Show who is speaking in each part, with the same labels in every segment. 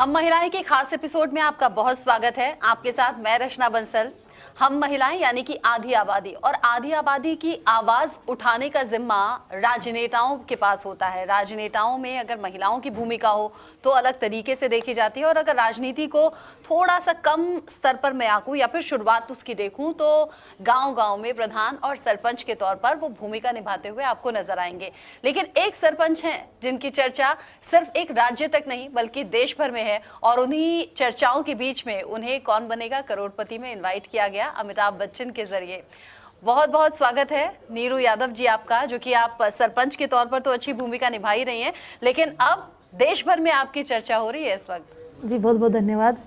Speaker 1: हम महिलाएं के खास एपिसोड में आपका बहुत स्वागत है। आपके साथ मैं रचना बंसल। हम महिलाएं यानी कि आधी आबादी, और आधी आबादी की आवाज उठाने का जिम्मा राजनेताओं के पास होता है। राजनेताओं में अगर महिलाओं की भूमिका हो तो अलग तरीके से देखी जाती है, और अगर राजनीति को थोड़ा सा कम स्तर पर मैं आंकूं या फिर शुरुआत उसकी देखूं तो गांव-गांव में प्रधान और सरपंच के तौर पर वो भूमिका निभाते हुए आपको नजर आएंगे। लेकिन एक सरपंच हैं जिनकी चर्चा सिर्फ एक राज्य तक नहीं बल्कि देश भर में है, और उन्हीं चर्चाओं के बीच में उन्हें कौन बनेगा करोड़पति में इनवाइट किया गया अमिताभ बच्चन के जरिए। बहुत बहुत स्वागत है नीरू यादव जी आपका, जो कि आप सरपंच के तौर पर तो अच्छी भूमिका निभा ही रही हैं, लेकिन अब देश भर में आपकी चर्चा हो रही है इस वक्त।
Speaker 2: जी बहुत बहुत धन्यवाद।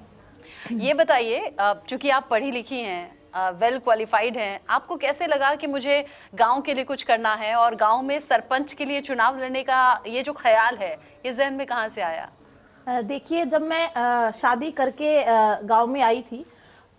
Speaker 1: ये बताइए, चूंकि आप पढ़ी लिखी हैं, वेल क्वालिफाइड हैं, आपको कैसे लगा कि मुझे गांव के लिए कुछ करना है, और गांव में सरपंच के लिए चुनाव लड़ने का ये जो ख्याल है ये जहन में कहाँ से आया?
Speaker 2: देखिए, जब मैं शादी करके गांव में आई थी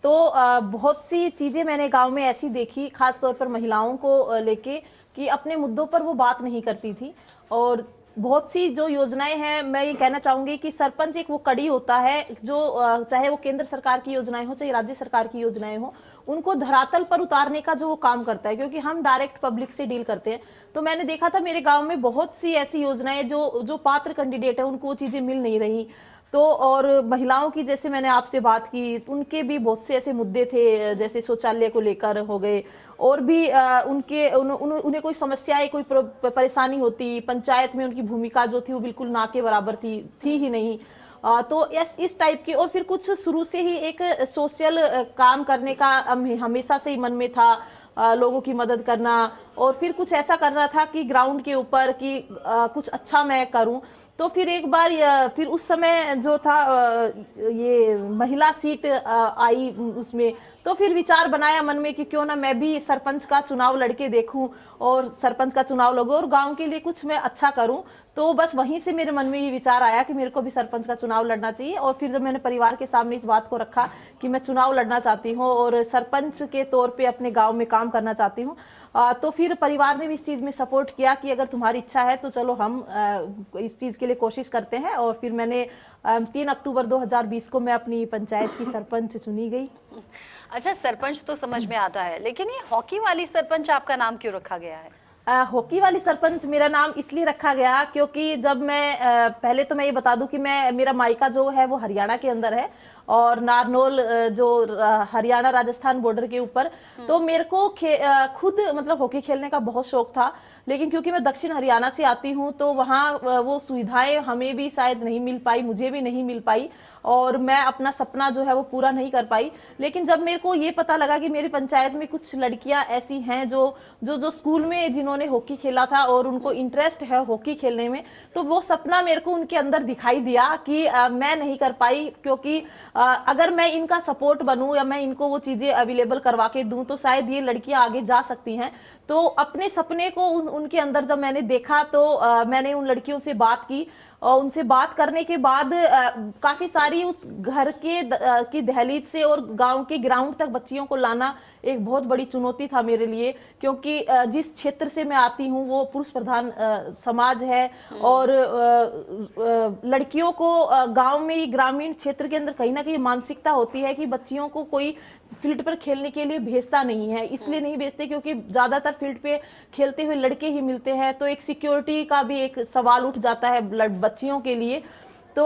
Speaker 2: तो बहुत सी चीज़ें मैंने गांव में ऐसी देखी, खास तौर पर महिलाओं को लेके, कि अपने मुद्दों पर वो बात नहीं करती थी। और बहुत सी जो योजनाएं हैं, मैं ये कहना चाहूँगी कि सरपंच एक वो कड़ी होता है जो चाहे वो केंद्र सरकार की योजनाएं हो चाहे राज्य सरकार की योजनाएं हो, उनको धरातल पर उतारने का जो वो काम करता है, क्योंकि हम डायरेक्ट पब्लिक से डील करते हैं। तो मैंने देखा था मेरे गांव में बहुत सी ऐसी योजनाएं जो पात्र कैंडिडेट है उनको वो चीज़ें मिल नहीं रही। तो और महिलाओं की, जैसे मैंने आपसे बात की, उनके भी बहुत से ऐसे मुद्दे थे, जैसे शौचालय को लेकर हो गए, और भी उन्हें कोई समस्याएं, कोई परेशानी होती, पंचायत में उनकी भूमिका जो थी वो बिल्कुल ना के बराबर थी ही नहीं। तो इस टाइप की, और फिर कुछ शुरू से ही एक सोशल काम करने का हमेशा से ही मन में था, लोगों की मदद करना, और फिर कुछ ऐसा करना था कि ग्राउंड के ऊपर कि कुछ अच्छा मैं करूं। तो फिर एक बार फिर उस समय जो था ये महिला सीट आई उसमें, तो फिर विचार बनाया मन में कि क्यों ना मैं भी सरपंच का चुनाव लड़के देखूं, और सरपंच का चुनाव लड़ूं और गांव के लिए कुछ मैं अच्छा करूं। तो बस वहीं से मेरे मन में ये विचार आया कि मेरे को भी सरपंच का चुनाव लड़ना चाहिए। और फिर जब मैंने परिवार के सामने इस बात को रखा कि मैं चुनाव लड़ना चाहती हूँ और सरपंच के तौर पे अपने गांव में काम करना चाहती हूँ, तो फिर परिवार ने भी इस चीज़ में सपोर्ट किया कि अगर तुम्हारी इच्छा है तो चलो हम इस चीज़ के लिए कोशिश करते हैं। और फिर मैंने 3 अक्टूबर 2020 को मैं अपनी पंचायत की सरपंच चुनी गई।
Speaker 1: अच्छा, सरपंच तो समझ में आता है, लेकिन ये हॉकी वाली सरपंच आपका नाम क्यों रखा गया है?
Speaker 2: हॉकी वाली सरपंच मेरा नाम इसलिए रखा गया क्योंकि जब मैं पहले तो मैं ये बता दूं कि मेरा मायका जो है वो हरियाणा के अंदर है, और नारनौल जो हरियाणा राजस्थान बॉर्डर के ऊपर। तो मेरे को खुद मतलब हॉकी खेलने का बहुत शौक था, लेकिन क्योंकि मैं दक्षिण हरियाणा से आती हूँ तो वहाँ वो सुविधाएं हमें भी शायद नहीं मिल पाई, मुझे भी नहीं मिल पाई, और मैं अपना सपना जो है वो पूरा नहीं कर पाई। लेकिन जब मेरे को ये पता लगा कि मेरी पंचायत में कुछ लड़कियां ऐसी हैं जो स्कूल में जिन्होंने हॉकी खेला था और उनको इंटरेस्ट है हॉकी खेलने में, तो वो सपना मेरे को उनके अंदर दिखाई दिया कि मैं नहीं कर पाई, क्योंकि अगर मैं इनका सपोर्ट बनूं या मैं इनको वो चीजें अवेलेबल करवा के दूं तो शायद ये लड़कियां आगे जा सकती हैं। तो अपने सपने को उनके अंदर जब मैंने देखा तो मैंने उन लड़कियों से बात की, और उनसे बात करने के बाद काफी सारी उस घर की दहलीज से और गांव के ग्राउंड तक बच्चियों को लाना एक बहुत बड़ी चुनौती था मेरे लिए, क्योंकि जिस क्षेत्र से मैं आती हूँ वो पुरुष प्रधान समाज है, और लड़कियों को गांव में ही ग्रामीण क्षेत्र के अंदर कहीं ना कहीं मानसिकता होती है कि बच्चियों को कोई फील्ड पर खेलने के लिए भेजता नहीं है। इसलिए नहीं भेजते क्योंकि ज्यादातर फील्ड पे खेलते हुए लड़के ही मिलते हैं, तो एक सिक्योरिटी का भी एक सवाल उठ जाता है बच्चियों के लिए। तो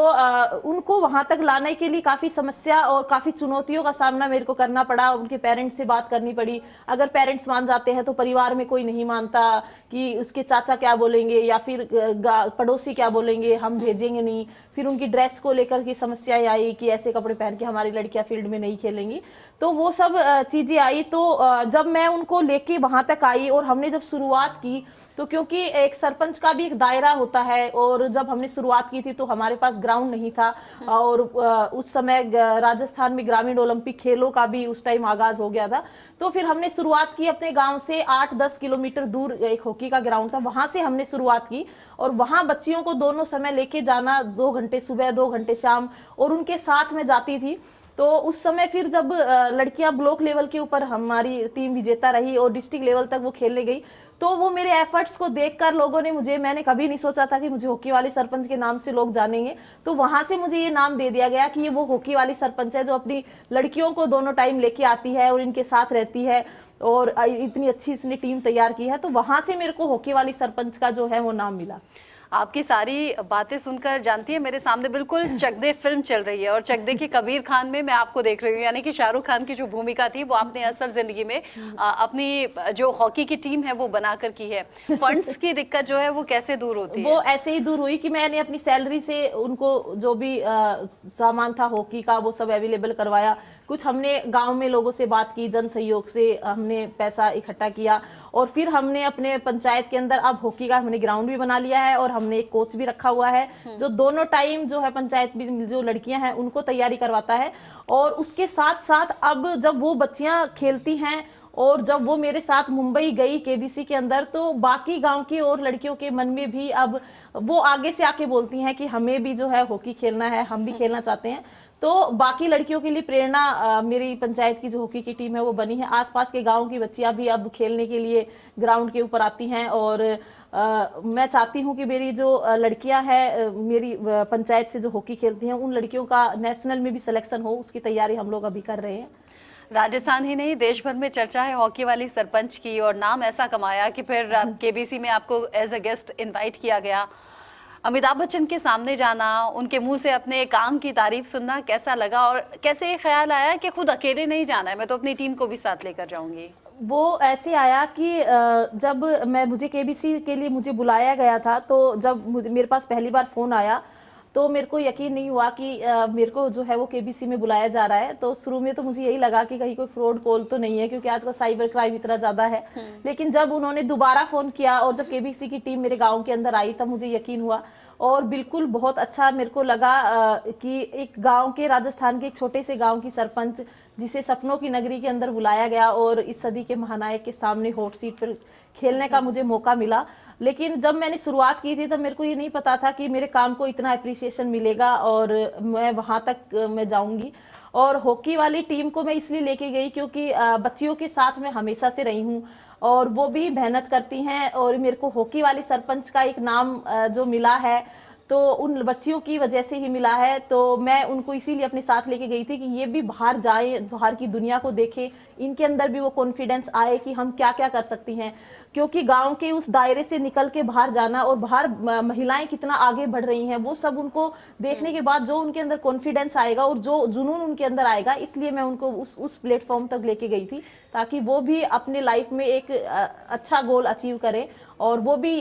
Speaker 2: उनको वहां तक लाने के लिए काफी समस्या और काफी चुनौतियों का सामना मेरे को करना पड़ा। उनके पेरेंट्स से बात करनी पड़ी, अगर पेरेंट्स मान जाते हैं तो परिवार में कोई नहीं मानता कि उसके चाचा क्या बोलेंगे या फिर पड़ोसी क्या बोलेंगे, हम भेजेंगे नहीं। फिर उनकी ड्रेस को लेकर की समस्याएं आई कि ऐसे कपड़े पहन के हमारी लड़कियां फील्ड में नहीं खेलेंगी, तो वो सब चीजें आई। तो जब मैं उनको लेके वहां तक आई और हमने जब शुरुआत की, तो क्योंकि एक सरपंच का भी एक दायरा होता है, और जब हमने शुरुआत की थी तो हमारे पास ग्राउंड नहीं था, और उस समय राजस्थान में ग्रामीण ओलंपिक खेलों का भी उस टाइम आगाज हो गया था। तो फिर हमने शुरुआत की अपने गांव से 8-10 किलोमीटर दूर एक हॉकी का ग्राउंड था, वहां से हमने शुरुआत की, और वहां बच्चियों को दोनों समय लेके जाना, 2 घंटे सुबह 2 घंटे शाम, और उनके साथ में जाती थी। तो उस समय फिर जब लड़कियां ब्लॉक लेवल के ऊपर हमारी टीम विजेता रही और डिस्ट्रिक्ट लेवल तक वो खेलने गई, तो वो मेरे एफर्ट्स को देखकर लोगों ने मुझे, मैंने कभी नहीं सोचा था कि मुझे हॉकी वाली सरपंच के नाम से लोग जानेंगे, तो वहां से मुझे ये नाम दे दिया गया कि ये वो हॉकी वाली सरपंच है जो अपनी लड़कियों को दोनों टाइम लेके आती है और इनके साथ रहती है, और इतनी अच्छी इसने टीम तैयार की है। तो वहां से मेरे को हॉकी वाली सरपंच का जो है वो नाम मिला।
Speaker 1: आपकी सारी बातें सुनकर, जानती है, मेरे सामने बिल्कुल चक दे फिल्म चल रही है, और चक दे की कबीर खान में मैं आपको देख रही हूँ, यानी कि शाहरुख खान की जो भूमिका थी वो आपने असल जिंदगी में अपनी जो हॉकी की टीम है वो बनाकर की है। फंड्स की दिक्कत जो है वो कैसे दूर होती है?
Speaker 2: वो ऐसे ही दूर हुई कि मैंने अपनी सैलरी से उनको जो भी सामान था हॉकी का वो सब अवेलेबल करवाया। कुछ हमने गांव में लोगों से बात की, जन सहयोग से हमने पैसा इकट्ठा किया, और फिर हमने अपने पंचायत के अंदर अब हॉकी का हमने ग्राउंड भी बना लिया है, और हमने एक कोच भी रखा हुआ है जो दोनों टाइम जो है पंचायत में जो लड़कियां हैं उनको तैयारी करवाता है। और उसके साथ साथ अब जब वो बच्चियां खेलती हैं और जब वो मेरे साथ मुंबई गई केबीसी के अंदर, तो बाकी गांव की और लड़कियों के मन में भी अब वो आगे से आके बोलती हैं कि हमें भी जो है हॉकी खेलना है, हम भी खेलना चाहते हैं। तो बाकी लड़कियों के लिए प्रेरणा मेरी पंचायत की जो हॉकी की टीम है वो बनी है। आसपास के गांव की बच्चियां भी अब खेलने के लिए ग्राउंड के ऊपर आती हैं, और मैं चाहती हूं कि मेरी जो लड़कियां हैं मेरी पंचायत से जो हॉकी खेलती हैं उन लड़कियों का नेशनल में भी सिलेक्शन हो, उसकी तैयारी हम लोग अभी कर रहे हैं।
Speaker 1: राजस्थान ही नहीं, देश भर में चर्चा है हॉकी वाली सरपंच की, और नाम ऐसा कमाया कि फिर केबीसी में आपको एज अ गेस्ट इनवाइट किया गया। अमिताभ बच्चन के सामने जाना, उनके मुंह से अपने काम की तारीफ सुनना कैसा लगा, और कैसे ये ख्याल आया कि खुद अकेले नहीं जाना है, मैं तो अपनी टीम को भी साथ लेकर जाऊंगी?
Speaker 2: वो ऐसे आया कि जब मुझे केबीसी के लिए मुझे बुलाया गया था, तो जब मेरे पास पहली बार फोन आया तो मेरे को यकीन नहीं हुआ कि मेरे को जो है वो केबीसी में बुलाया जा रहा है। तो शुरू में तो मुझे यही लगा कि कहीं कोई फ्रॉड कॉल तो नहीं है, क्योंकि आजकल साइबर क्राइम इतना ज्यादा है। लेकिन जब उन्होंने दोबारा फोन किया और जब केबीसी की टीम मेरे गांव के अंदर आई, तब मुझे यकीन हुआ, और बिल्कुल बहुत अच्छा मेरे को लगा कि एक गांव के, राजस्थान के एक छोटे से गांव की सरपंच जिसे सपनों की नगरी के अंदर बुलाया गया और इस सदी के महानायक के सामने हॉट सीट पर खेलने का मुझे मौका मिला। लेकिन जब मैंने शुरुआत की थी तब मेरे को ये नहीं पता था कि मेरे काम को इतना अप्रिसिएशन मिलेगा और मैं वहां तक मैं जाऊंगी। और हॉकी वाली टीम को मैं इसलिए लेके गई क्योंकि बच्चियों के साथ मैं हमेशा से रही हूँ और वो भी मेहनत करती हैं, और मेरे को हॉकी वाली सरपंच का एक नाम जो मिला है तो उन बच्चियों की वजह से ही मिला है। तो मैं उनको इसीलिए अपने साथ लेके गई थी कि ये भी बाहर जाए, बाहर की दुनिया को देखें, इनके अंदर भी वो कॉन्फिडेंस आए कि हम क्या क्या कर सकती हैं। क्योंकि गांव के उस दायरे से निकल के बाहर जाना और बाहर महिलाएं कितना आगे बढ़ रही हैं, वो सब उनको देखने के बाद जो उनके अंदर कॉन्फिडेंस आएगा और जो जुनून उनके अंदर आएगा, इसलिए मैं उनको उस प्लेटफॉर्म तक लेके गई थी ताकि वो भी अपने लाइफ में एक अच्छा गोल अचीव करें और वो भी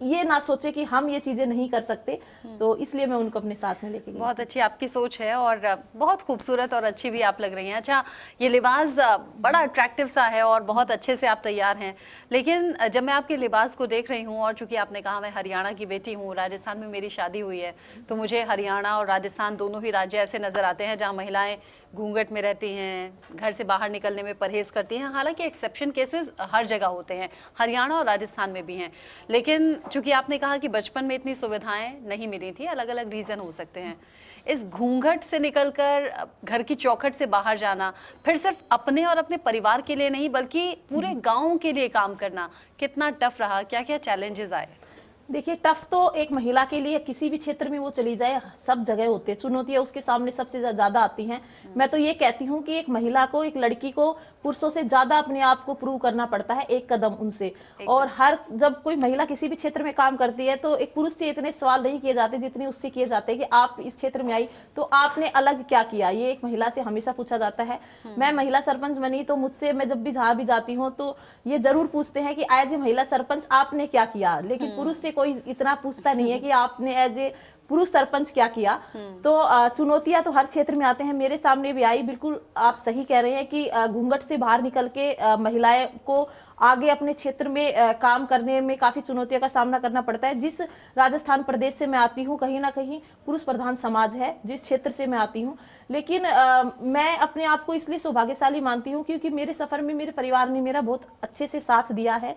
Speaker 2: ये ना सोचे कि हम ये चीजें नहीं कर सकते। तो इसलिए मैं उनको अपने साथ में लेके गई।
Speaker 1: बहुत अच्छी आपकी सोच है और बहुत खूबसूरत और अच्छी भी आप लग रही हैं। अच्छा, ये लिबास बड़ा अट्रैक्टिव सा है और बहुत अच्छे से आप तैयार हैं, लेकिन जब मैं आपके लिबास को देख रही हूँ और चूंकि आपने कहा मैं हरियाणा की बेटी हूँ, राजस्थान में मेरी शादी हुई है, तो मुझे हरियाणा और राजस्थान दोनों ही राज्य ऐसे नज़र आते हैं जहाँ महिलाएं घूंघट में रहती हैं, घर से बाहर निकलने में परहेज करती हैं। हालांकि एक्सेप्शन केसेस हर जगह होते हैं, हरियाणा और राजस्थान में भी हैं, लेकिन चूंकि आपने कहा कि बचपन में इतनी सुविधाएं नहीं मिली थी, अलग अलग रीज़न हो सकते हैं, इस घूंघट से निकलकर घर की चौखट से बाहर जाना, फिर सिर्फ अपने और अपने परिवार के लिए नहीं बल्कि पूरे गांव के लिए काम करना कितना टफ रहा? क्या क्या चैलेंजेस आए?
Speaker 2: देखिए, टफ तो एक महिला के लिए किसी भी क्षेत्र में वो चली जाए सब जगह होते हैं, चुनौतियां उसके सामने सबसे ज्यादा आती हैं। मैं तो ये कहती हूँ कि एक महिला को, एक लड़की को पुरुषों से ज्यादा अपने आप को प्रूव करना पड़ता है, एक कदम उनसे। और हर जब कोई महिला किसी भी क्षेत्र में काम करती है तो एक पुरुष से इतने सवाल नहीं किए जाते जितने उससे किए जाते हैं कि आप इस क्षेत्र में आई तो आपने अलग क्या किया, ये एक महिला से हमेशा पूछा जाता है। मैं महिला सरपंच बनी तो मुझसे, मैं जब भी जहां भी जाती हूँ तो ये जरूर पूछते हैं कि एज ए महिला सरपंच आपने क्या किया, लेकिन पुरुष से कोई इतना पूछता नहीं है कि आपने एज ए पुरुष सरपंच क्या किया। तो चुनौतियां तो हर क्षेत्र में आते हैं, मेरे सामने भी आई। बिल्कुल आप सही कह रहे हैं कि घूंघट से बाहर निकल के महिलाएं को आगे अपने क्षेत्र में काम करने में काफी चुनौतियों का सामना करना पड़ता है। जिस राजस्थान प्रदेश से मैं आती हूँ कहीं ना कहीं पुरुष प्रधान समाज है जिस क्षेत्र से मैं आती हूँ, लेकिन मैं अपने आप को इसलिए सौभाग्यशाली मानती हूँ क्योंकि मेरे सफर में मेरे परिवार ने मेरा बहुत अच्छे से साथ दिया है।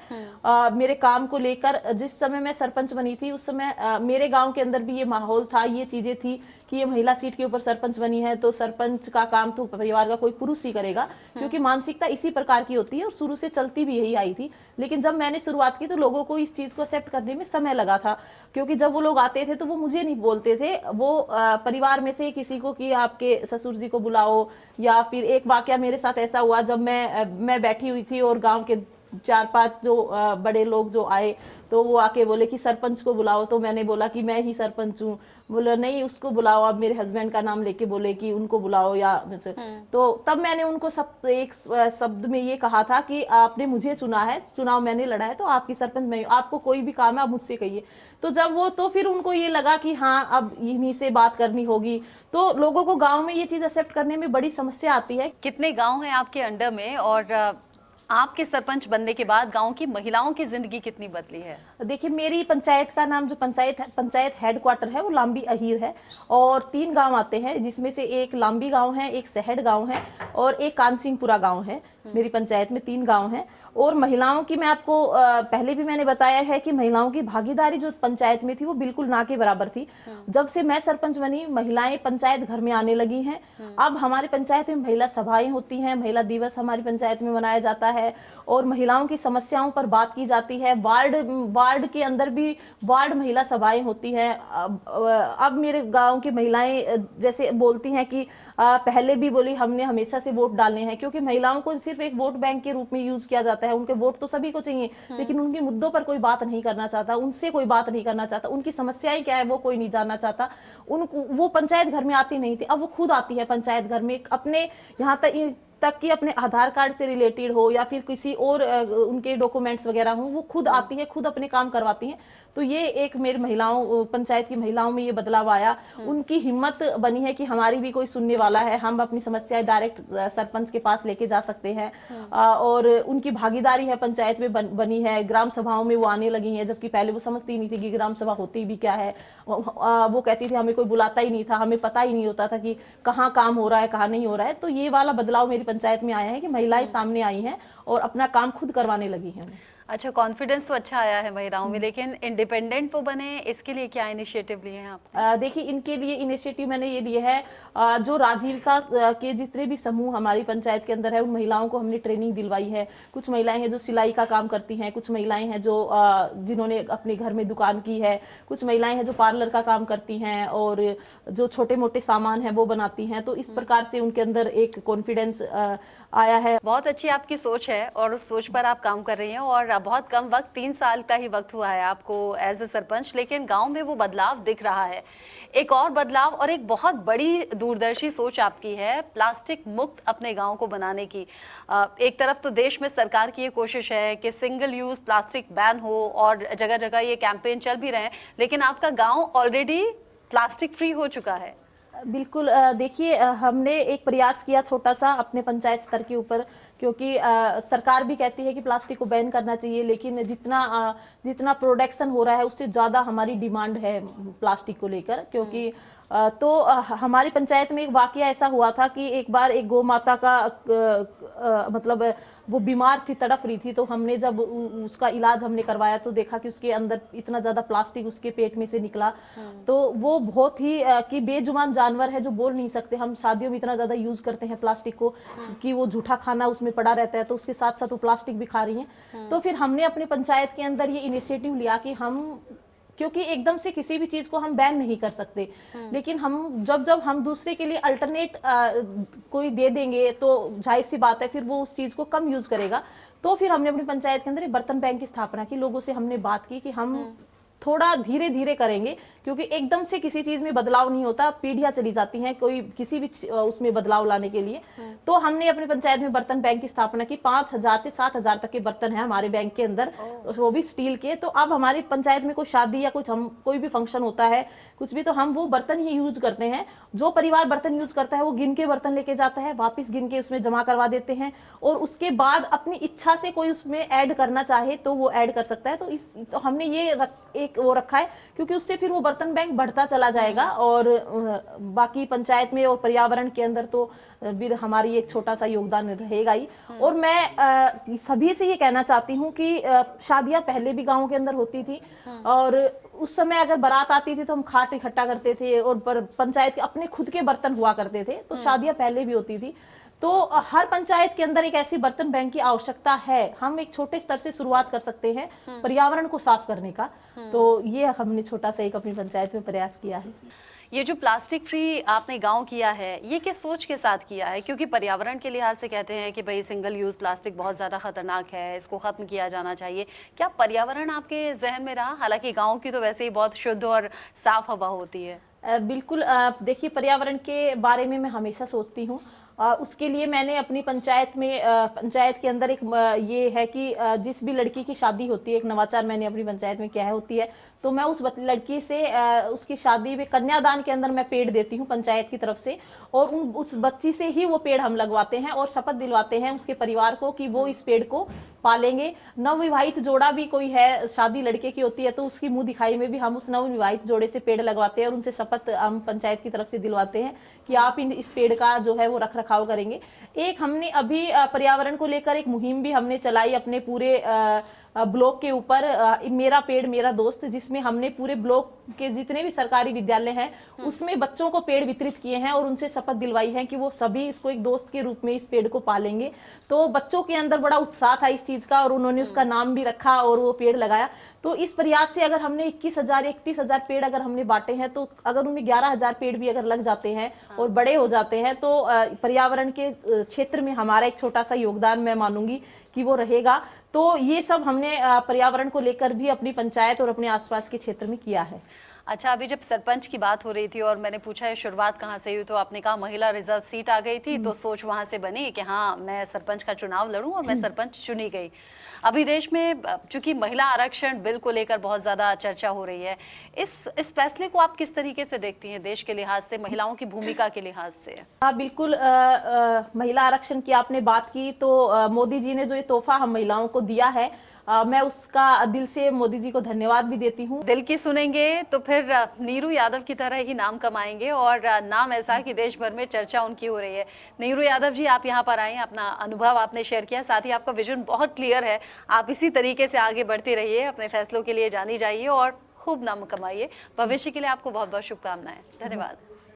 Speaker 2: मेरे काम को लेकर जिस समय मैं सरपंच बनी थी उस समय मेरे गांव के अंदर भी ये माहौल था, ये चीजें थी कि ये महिला सीट के ऊपर सरपंच बनी है तो सरपंच का काम तो परिवार का कोई पुरुष ही करेगा, क्योंकि मानसिकता इसी प्रकार की होती है और शुरू से चलती भी यही आई थी। लेकिन जब मैंने शुरुआत की तो लोगों को इस चीज को एक्सेप्ट करने में समय लगा था, क्योंकि जब वो लोग आते थे तो वो मुझे नहीं बोलते थे, वो परिवार में से किसी को कि आपके ससुर जी को बुलाओ। या फिर एक वाकया मेरे साथ ऐसा हुआ, जब मैं बैठी हुई थी और गांव के 4-5 जो बड़े लोग जो आए तो वो आके बोले कि सरपंच को बुलाओ, तो मैंने बोला कि मैं ही सरपंच हूँ। बोला नहीं उसको बुलाओ, अब मेरे हस्बैंड का नाम लेके बोले कि उनको बुलाओ या तो तब मैंने उनको सब एक शब्द में ये कहा था कि आपने मुझे चुना है, चुनाव मैंने लड़ा है, तो आपकी सरपंच मैं हूं, आपको कोई भी काम है आप मुझसे कहिए। तो जब वो तो फिर उनको ये लगा कि हाँ अब इन्हीं से बात करनी होगी। तो लोगों को गांव में ये चीज एक्सेप्ट करने में बड़ी समस्या आती है।
Speaker 1: कितने गांव हैं आपके अंडर में, और आपके सरपंच बनने के बाद गांव की महिलाओं की जिंदगी कितनी बदली है?
Speaker 2: देखिए मेरी पंचायत का नाम जो पंचायत हेडक्वार्टर है वो लांबी अहीर है, और 3 गांव आते हैं, जिसमें से एक लांबी गांव है, एक सहड़ गांव है और एक कानसिंहपुरा गांव है। मेरी पंचायत में 3 गांव हैं। और महिलाओं की मैं आपको पहले भी मैंने बताया है कि महिलाओं की भागीदारी जो पंचायत में थी वो बिल्कुल ना के बराबर थी। जब से मैं सरपंच बनी महिलाएं पंचायत घर में आने लगी हैं। अब हमारे पंचायत में महिला सभाएं होती हैं, महिला दिवस हमारी पंचायत में मनाया जाता है और महिलाओं की समस्याओं पर बात की जाती है। वार्ड के अंदर भी वार्ड महिला सभाएं होती हैं। अब मेरे गांव की महिलाएं जैसे बोलती हैं कि पहले भी बोली हमने हमेशा से वोट डालने हैं, क्योंकि महिलाओं को सिर्फ एक वोट बैंक के रूप में यूज किया जाता है। उनके वोट तो सभी को चाहिए, लेकिन उनके मुद्दों पर कोई बात नहीं करना चाहता, उनसे कोई बात नहीं करना चाहता, उनकी समस्याएं क्या है वो कोई नहीं जानना चाहता। उनको वो पंचायत घर में आती नहीं थी, अब वो खुद आती है पंचायत घर में, अपने यहाँ तक कि अपने आधार कार्ड से रिलेटेड हो या फिर किसी और उनके डॉक्यूमेंट्स वगैरह हो, वो खुद आती है, खुद अपने काम करवाती हैं। तो ये एक मेरी महिलाओं पंचायत की महिलाओं में ये बदलाव आया। उनकी हिम्मत बनी है कि हमारी भी कोई सुनने वाला है, हम अपनी समस्याएं डायरेक्ट सरपंच के पास लेके जा सकते हैं। और उनकी भागीदारी है पंचायत में बनी है। ग्राम सभाओं में वो आने लगी हैं, जबकि पहले वो समझती नहीं थी कि ग्राम सभा होती भी क्या है। वो कहती थी हमें कोई बुलाता ही नहीं था, हमें पता ही नहीं होता था कि कहाँ काम हो रहा है कहाँ नहीं हो रहा है। तो ये वाला बदलाव मेरी पंचायत में आया है कि महिलाएं सामने आई हैं और अपना काम खुद करवाने लगी हैं।
Speaker 1: अच्छा, कॉन्फिडेंस तो अच्छा आया है महिलाओं में, लेकिन इंडिपेंडेंट वो बने इसके लिए क्या इनिशिएटिव लिए हैं आप?
Speaker 2: देखिए इनके लिए इनिशिएटिव मैंने ये लिए है, जो राजीविका के जितने भी समूह हमारी पंचायत के अंदर है उन महिलाओं को हमने ट्रेनिंग दिलवाई है। कुछ महिलाएं हैं जो सिलाई का काम करती हैं, कुछ महिलाएं हैं जो जिन्होंने अपने घर में दुकान की है, कुछ महिलाएं हैं जो पार्लर का काम करती हैं और जो छोटे मोटे सामान है वो बनाती हैं। तो इस प्रकार से उनके अंदर एक कॉन्फिडेंस आया है।
Speaker 1: बहुत अच्छी आपकी सोच है और उस सोच पर आप काम कर रही हैं, और बहुत कम वक्त 3 साल का ही वक्त हुआ है आपको एज ए सरपंच, लेकिन गांव में वो बदलाव दिख रहा है। एक और बदलाव और एक बहुत बड़ी दूरदर्शी सोच आपकी है प्लास्टिक मुक्त अपने गांव को बनाने की। एक तरफ तो देश में सरकार की ये कोशिश है कि सिंगल यूज प्लास्टिक बैन हो और जगह जगह ये कैंपेन चल भी रहे हैं, लेकिन आपका गाँव ऑलरेडी प्लास्टिक फ्री हो चुका है।
Speaker 2: बिल्कुल, देखिए हमने एक प्रयास किया छोटा सा अपने पंचायत स्तर के ऊपर, क्योंकि सरकार भी कहती है कि प्लास्टिक को बैन करना चाहिए, लेकिन जितना प्रोडक्शन हो रहा है उससे ज़्यादा हमारी डिमांड है प्लास्टिक को लेकर। क्योंकि तो हमारी पंचायत में एक वाकया ऐसा हुआ था कि एक बार एक गौ माता का मतलब वो बीमार थी, तड़प रही थी। तो हमने जब उसका इलाज हमने करवाया तो देखा कि उसके अंदर इतना ज्यादा प्लास्टिक उसके पेट में से निकला। तो वो बहुत ही कि बेजुबान जानवर है जो बोल नहीं सकते। हम शादियों में इतना ज्यादा यूज करते हैं प्लास्टिक को कि वो झूठा खाना उसमें पड़ा रहता है, तो उसके साथ साथ वो प्लास्टिक भी खा रही है। तो फिर हमने अपने पंचायत के अंदर ये इनिशिएटिव लिया कि हम, क्योंकि एकदम से किसी भी चीज को हम बैन नहीं कर सकते, लेकिन हम जब हम दूसरे के लिए अल्टरनेट कोई दे देंगे तो जाहिर सी बात है फिर वो उस चीज को कम यूज करेगा। तो फिर हमने अपनी पंचायत के अंदर एक बर्तन बैंक की स्थापना की। लोगों से हमने बात की कि हम थोड़ा धीरे धीरे करेंगे, क्योंकि एकदम से किसी चीज में बदलाव नहीं होता, पीढ़ियां चली जाती हैं कोई किसी भी उसमें बदलाव लाने के लिए। तो हमने अपने पंचायत में बर्तन बैंक की स्थापना की। 5,000 से 7,000 तक के बर्तन हैं हमारे बैंक के अंदर, वो भी स्टील के। तो अब हमारी पंचायत में कोई शादी या कुछ कोई भी फंक्शन होता है कुछ भी, तो हम वो बर्तन ही यूज करते हैं। जो परिवार बर्तन यूज करता है वो गिन के बर्तन लेके जाता है, वापिस गिन के उसमें जमा करवा देते हैं, और उसके बाद अपनी इच्छा से कोई उसमें ऐड करना चाहे तो वो ऐड कर सकता है। तो हमने ये एक वो रखा है, क्योंकि उससे फिर वो बर्तन बैंक बढ़ता चला जाएगा। और बाकी पंचायत में और पर्यावरण के अंदर तो भी हमारी एक छोटा सा योगदान रहेगा ही। और मैं सभी से ये कहना चाहती हूँ कि शादियां पहले भी गाँव के अंदर होती थी, और उस समय अगर बारात आती थी तो हम खाट इकट्ठा करते थे और पंचायत के अपने खुद के बर्तन हुआ करते थे, तो शादियां पहले भी होती थी। तो हर पंचायत के अंदर एक ऐसी बर्तन बैंक की आवश्यकता है। हम एक छोटे स्तर से शुरुआत कर सकते हैं पर्यावरण को साफ करने का। तो ये हमने छोटा सा एक अपनी पंचायत में प्रयास किया है।
Speaker 1: ये जो प्लास्टिक फ्री आपने गांव किया है, ये किस सोच के साथ किया है? क्योंकि पर्यावरण के लिहाज से कहते हैं कि भाई सिंगल यूज प्लास्टिक बहुत ज़्यादा खतरनाक है, इसको ख़त्म किया जाना चाहिए। क्या पर्यावरण आपके जहन में रहा? हालांकि गांव की तो वैसे ही बहुत शुद्ध और साफ हवा होती है।
Speaker 2: बिल्कुल। देखिए, पर्यावरण के बारे में मैं हमेशा सोचती हूँ। उसके लिए मैंने अपनी पंचायत में पंचायत के अंदर एक ये है कि जिस भी लड़की की शादी होती है, एक नवाचार मैंने अपनी पंचायत में किया होती है, तो मैं उस लड़की से उसकी शादी में कन्यादान के अंदर मैं पेड़ देती हूँ पंचायत की तरफ से, और उस बच्ची से ही वो पेड़ हम लगवाते हैं और शपथ दिलवाते हैं उसके परिवार को कि वो इस पेड़ को पालेंगे। नवविवाहित जोड़ा भी कोई है, शादी लड़के की होती है, तो उसकी मुंह दिखाई में भी हम उस नवविवाहित जोड़े से पेड़ लगवाते हैं और उनसे शपथ हम पंचायत की तरफ से दिलवाते हैं कि आप इस पेड़ का जो है वो रख रखाव करेंगे। एक हमने अभी पर्यावरण को लेकर एक मुहिम भी हमने चलाई अपने पूरे ब्लॉक के ऊपर, मेरा पेड़ मेरा दोस्त, जिसमें हमने पूरे ब्लॉक के जितने भी सरकारी विद्यालय हैं उसमें बच्चों को पेड़ वितरित किए हैं और उनसे शपथ दिलवाई है कि वो सभी इसको एक दोस्त के रूप में इस पेड़ को पालेंगे। तो बच्चों के अंदर बड़ा उत्साह था इस चीज का और उन्होंने उसका नाम भी रखा और वो पेड़ लगाया। तो इस प्रयास से अगर हमने 21,000 या 31,000 पेड़ अगर हमने बांटे हैं, तो अगर उनमें 11,000 पेड़ भी अगर लग जाते हैं और बड़े हो जाते हैं, तो पर्यावरण के क्षेत्र में हमारा एक छोटा सा योगदान मैं मानूंगी कि वो रहेगा। तो ये सब हमने पर्यावरण को लेकर भी अपनी पंचायत और अपने आसपास के क्षेत्र में किया है।
Speaker 1: अच्छा, अभी जब सरपंच की बात हो रही थी और मैंने पूछा है शुरुआत कहाँ से हुई, तो आपने कहा महिला रिजर्व सीट आ गई थी, तो सोच वहां से बनी कि हाँ मैं सरपंच का चुनाव लड़ूं, और मैं सरपंच चुनी गई। अभी देश में चूंकि महिला आरक्षण बिल को लेकर बहुत ज्यादा चर्चा हो रही है, इस फैसले को आप किस तरीके से देखती हैं देश के लिहाज से, महिलाओं की भूमिका के लिहाज से?
Speaker 2: हाँ बिल्कुल। महिला आरक्षण की आपने बात की, तो मोदी जी ने जो ये तोहफा हम महिलाओं को दिया है, मैं उसका दिल से मोदी जी को धन्यवाद भी देती हूँ।
Speaker 1: दिल की सुनेंगे तो फिर नीरू यादव की तरह ही नाम कमाएंगे, और नाम ऐसा कि देश भर में चर्चा उनकी हो रही है। नीरू यादव जी, आप यहाँ पर आए, अपना अनुभव आपने शेयर किया, साथ ही आपका विजन बहुत क्लियर है। आप इसी तरीके से आगे बढ़ते रहिए, अपने फैसलों के लिए जानी जाइए और खूब नाम कमाइए। भविष्य के लिए आपको बहुत बहुत शुभकामनाएं। धन्यवाद।